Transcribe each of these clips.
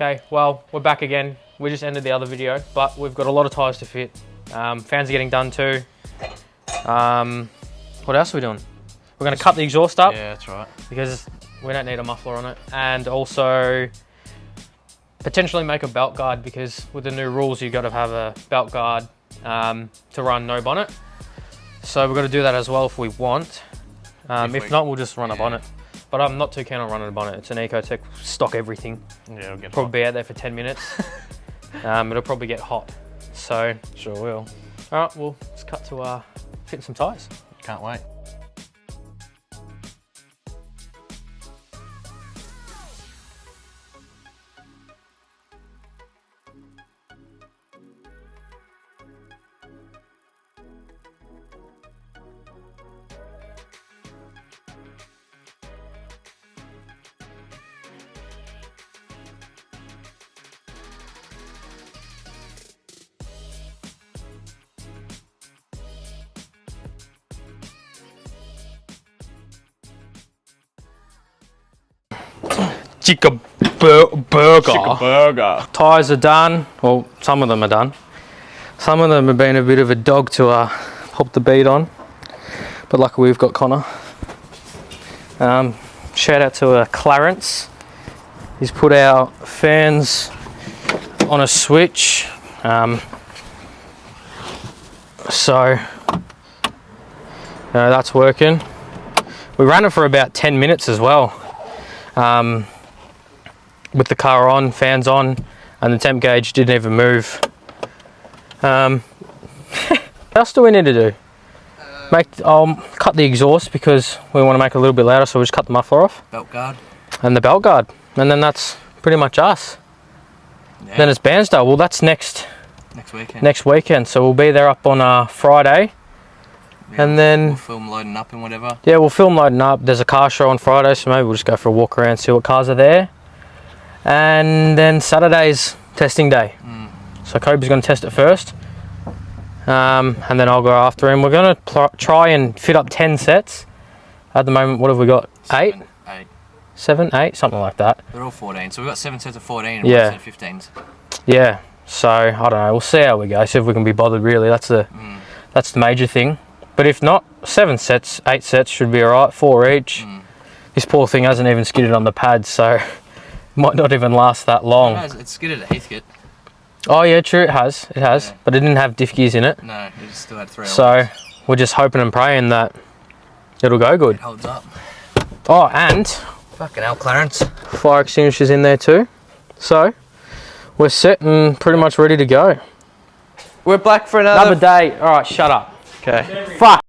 Okay, well, we're back again. We just ended the other video, but we've got a lot of tyres to fit. Fans are getting done too. What else are we doing? We're going to cut the exhaust up. Yeah, that's right. Because we don't need a muffler on it. And also potentially make a belt guard, because with the new rules, you've got to have a belt guard to run no bonnet. So we've got to do that as well if we want. If not, we'll just run a bonnet. But I'm not too keen on running a bonnet. It's an Ecotech stock everything. Yeah, it'll get probably be out there for 10 minutes. It'll probably get hot. So sure will. All right, well, let's cut to fitting some tyres. Can't wait. Chicken burger. Chicken burger. Tyres are done. Well, some of them are done. Some of them have been a bit of a dog to pop the bead on. But luckily we've got Connor. Shout out to Clarence. He's put our fans on a switch. So that's working. We ran it for about 10 minutes as well. With the car on, fans on, and the temp gauge didn't even move. What else do we need to do? I'll cut the exhaust because we want to make it a little bit louder, so we'll just cut the muffler off. Belt guard. And the belt guard. And then that's pretty much us. Yeah. Then it's Bairnsdale. Well, that's next weekend. Next weekend, so we'll be there up on Friday. Yeah, and then we'll film loading up and whatever. Yeah, we'll film loading up. There's a car show on Friday, so maybe we'll just go for a walk around, see what cars are there. And then testing day. So Kobe's going to test it first, and then I'll go after him. We're going to try and fit up 10 sets. At the moment, what have we got? 8? 7, 8, something like that. They're all 14, so we've got 7 sets of 14 and 1 set of 15s. Yeah, so I don't know, we'll see how we go, see if we can be bothered really. That's the major thing. But if not, 7 sets, 8 sets should be alright, 4 each. This poor thing hasn't even skidded on the pads, so might not even last that long. It's skidded at Heathcote. Oh yeah, true, it has, yeah. But it didn't have diff gears in it. No, it still had 3 So we're just hoping and praying that it'll go good. It holds up. Oh, and fucking hell, Clarence. Fire extinguishers in there too. So we're set and pretty much ready to go. We're back for another day. Alright, shut up. Okay. Fuck.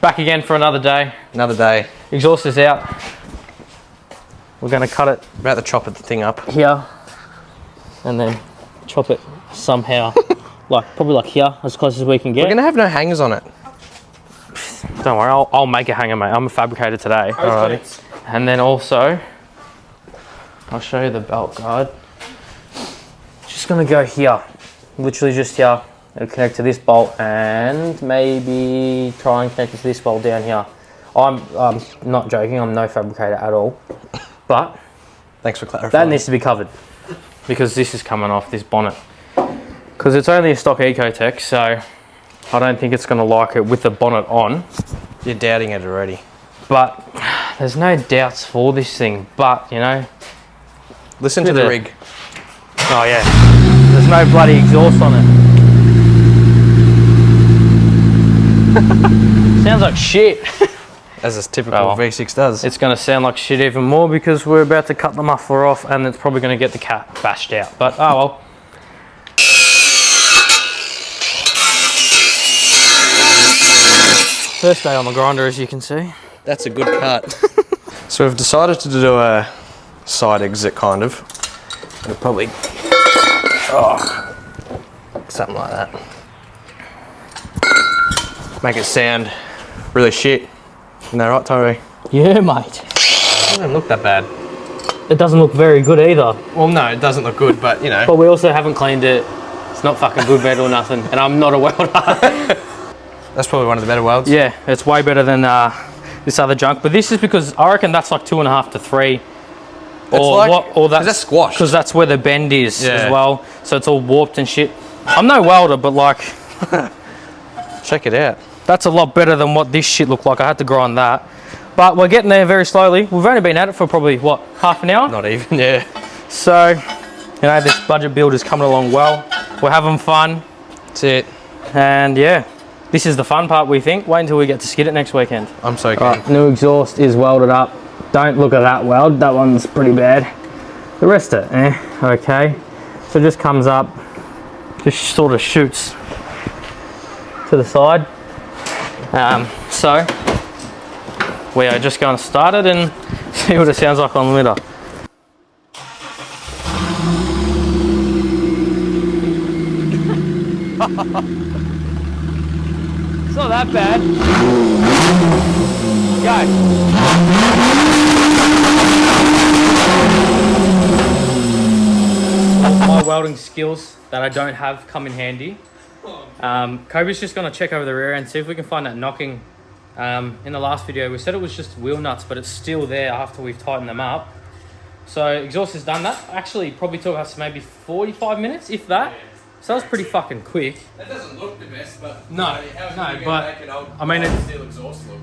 Back again for another day. Another day. Exhaust is out. We're going to cut it. We're about to chop the thing up. Here. And then chop it somehow. Probably like here, as close as we can get. We're going to have no hangers on it. Don't worry, I'll make a hanger, mate. I'm a fabricator today. Alrighty. And then also, I'll show you the belt guard. Just going to go here. Literally just here. It'll connect to this bolt and maybe try and connect it to this bolt down here. I'm not joking, I'm no fabricator at all. But thanks for clarifying. That needs to be covered because this is coming off, this bonnet. Because it's only a stock Ecotech, so I don't think it's going to like it with the bonnet on. You're doubting it already. But there's no doubts for this thing, but you know. Listen to the rig. Oh yeah, there's no bloody exhaust on it. Sounds like shit. As a typical V6 does. It's going to sound like shit even more because we're about to cut the muffler off and it's probably going to get the cat bashed out. But oh well. First day on the grinder, as you can see. That's a good cut. So we've decided to do a side exit kind of. It'll probably, something like that. Make it sound really shit. Isn't that right, Toby? Yeah, mate. It doesn't look that bad. It doesn't look very good either. Well, no, it doesn't look good, but you know. But we also haven't cleaned it. It's not fucking good metal or nothing, and I'm not a welder. That's probably one of the better welds. Yeah, it's way better than this other junk. But this is because I reckon that's like 2.5 to 3 or that's squashed. Because that's where the bend is Yeah. as well. So it's all warped and shit. I'm no welder, but like, check it out. that's a lot better than what this shit looked like. I had to grind that. But we're getting there very slowly. We've only been at it for probably, what, half an hour? Not even, yeah. So, you know, this budget build is coming along well. We're having fun. That's it. And yeah, this is the fun part, we think. Wait until we get to skid it next weekend. I'm so keen. Right, new exhaust is welded up. Don't look at that weld. That one's pretty bad. The rest of it, okay. So it just comes up, just sort of shoots to the side. So we are just going to start it and see what it sounds like on the litter. It's not that bad. Go. My welding skills that I don't have come in handy. Kobe's just going to check over the rear end, see if we can find that knocking. In the last video we said it was just wheel nuts, but it's still there after we've tightened them up. So exhaust has done that. Actually probably took us maybe 45 minutes, if that. So that was pretty fucking quick. That doesn't look the best, but No, but I mean,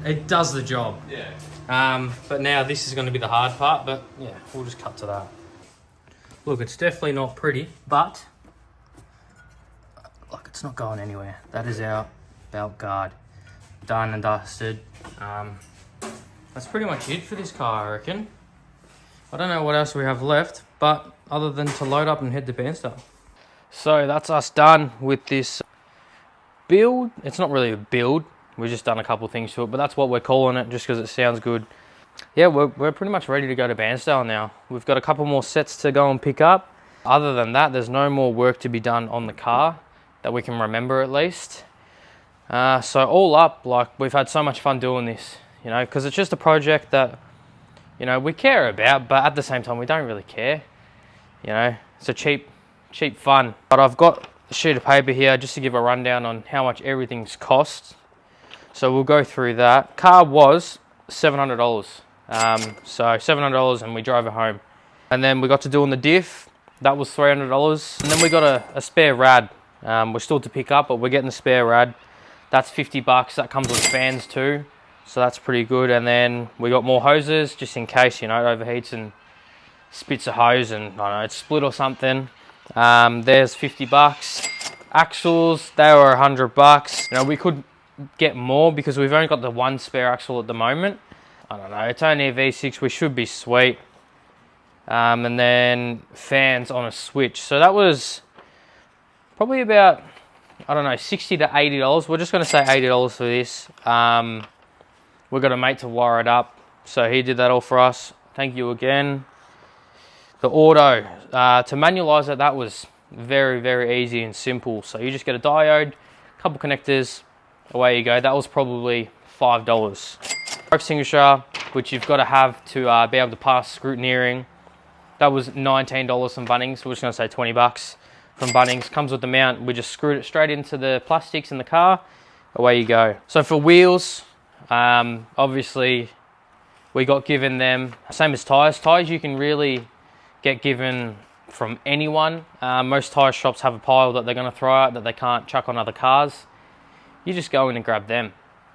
it does the job. Yeah. But now this is going to be the hard part, but yeah, we'll just cut to that. Look, it's definitely not pretty, but look, it's not going anywhere. That is our belt guard. Done and dusted. That's pretty much it for this car, I reckon. I don't know what else we have left, but other than to load up and head to Bandstyle. So that's us done with this build. It's not really a build. We've just done a couple things to it, but that's what we're calling it just because it sounds good. Yeah, we're pretty much ready to go to Bandstyle now. We've got a couple more sets to go and pick up. Other than that, there's no more work to be done on the car that we can remember at least. So all up, like, we've had so much fun doing this, you know, because it's just a project that, you know, we care about, but at the same time we don't really care, you know. It's a cheap fun. But I've got a sheet of paper here just to give a rundown on how much everything's cost, so we'll go through that. Car was $700, so $700, and we drove it home. And then we got to doing the diff. That was $300, and then we got a spare rad. We're still to pick up, but we're getting the spare rad. That's $50. That comes with fans too, so that's pretty good. And then we got more hoses just in case, you know, it overheats and spits a hose and, I don't know, it's split or something. There's $50. Axles, they were $100. You know, we could get more because we've only got the one spare axle at the moment. I don't know, it's only a V6, we should be sweet. And then fans on a switch. So that was probably about, I don't know, $60 to $80. We're just going to say $80 for this. We've got a mate to wire it up, so he did that all for us. Thank you again. The auto, to manualize it, that was very, very easy and simple. So you just get a diode, a couple connectors, away you go. That was probably $5. Rope extinguisher, which you've got to have to be able to pass scrutineering. That was $19 from Bunnings. We're just going to say $20 from Bunnings. Comes with the mount. We just screwed it straight into the plastics in the car. Away you go. So for wheels, obviously we got given them, same as tyres. Tyres you can really get given from anyone. Most tyre shops have a pile that they're going to throw out that they can't chuck on other cars. You just go in and grab them.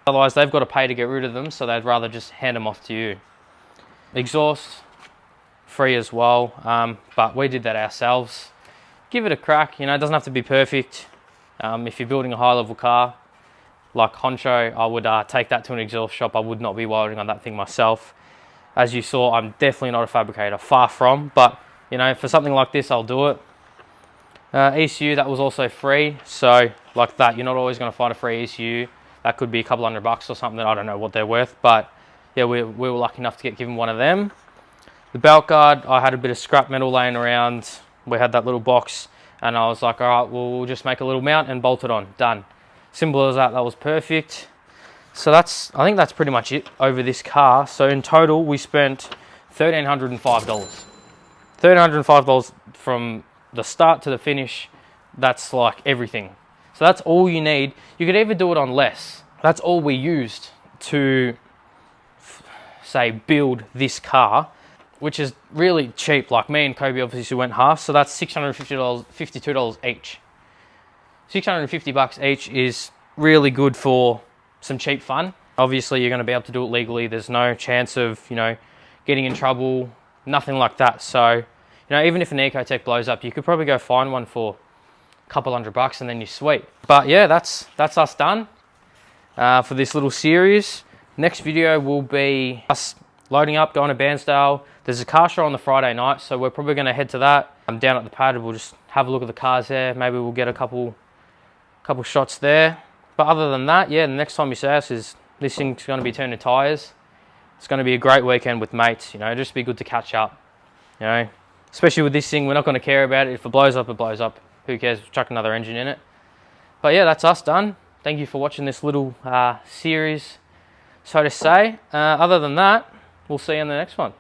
Otherwise they've got to pay to get rid of them, so they'd rather just hand them off to you. Exhaust, free as well, but we did that ourselves. Give it a crack, you know, it doesn't have to be perfect. If you're building a high level car like Honcho, I would take that to an exhaust shop. I would not be welding on that thing myself. As you saw, I'm definitely not a fabricator, far from, but you know, for something like this, I'll do it. ECU, that was also free, so like that, you're not always going to find a free ECU. That could be a couple $100 or something. I don't know what they're worth, but yeah, we were lucky enough to get given one of them. The belt guard, I had a bit of scrap metal laying around. We had that little box, and I was like, all right, well, we'll just make a little mount and bolt it on. Done. Simple as that. That was perfect. So I think that's pretty much it over this car. So in total, we spent $1,305. $1,305 from the start to the finish. That's like everything. So that's all you need. You could even do it on less. That's all we used to, say, build this car. which is really cheap. Like me and Kobe obviously went half, so that's $650, $52 each. 650 bucks each is really good for some cheap fun. Obviously, you're going to be able to do it legally. There's no chance of, you know, getting in trouble, nothing like that. So, you know, even if an Ecotech blows up, you could probably go find one for a couple $100 and then you're sweet. But yeah, that's us done for this little series. Next video will be us loading up, going to Bairnsdale. There's a car show on the Friday night, so we're probably going to head to that. I'm down at the pad. We'll just have a look at the cars there. Maybe we'll get a couple shots there. But other than that, yeah, the next time you see us is this thing's going to be turning tyres. It's going to be a great weekend with mates, you know, just be good to catch up, you know. Especially with this thing, we're not going to care about it. If it blows up, it blows up. Who cares? Chuck another engine in it. But yeah, that's us done. Thank you for watching this little series, so to say. Other than that, we'll see you in the next one.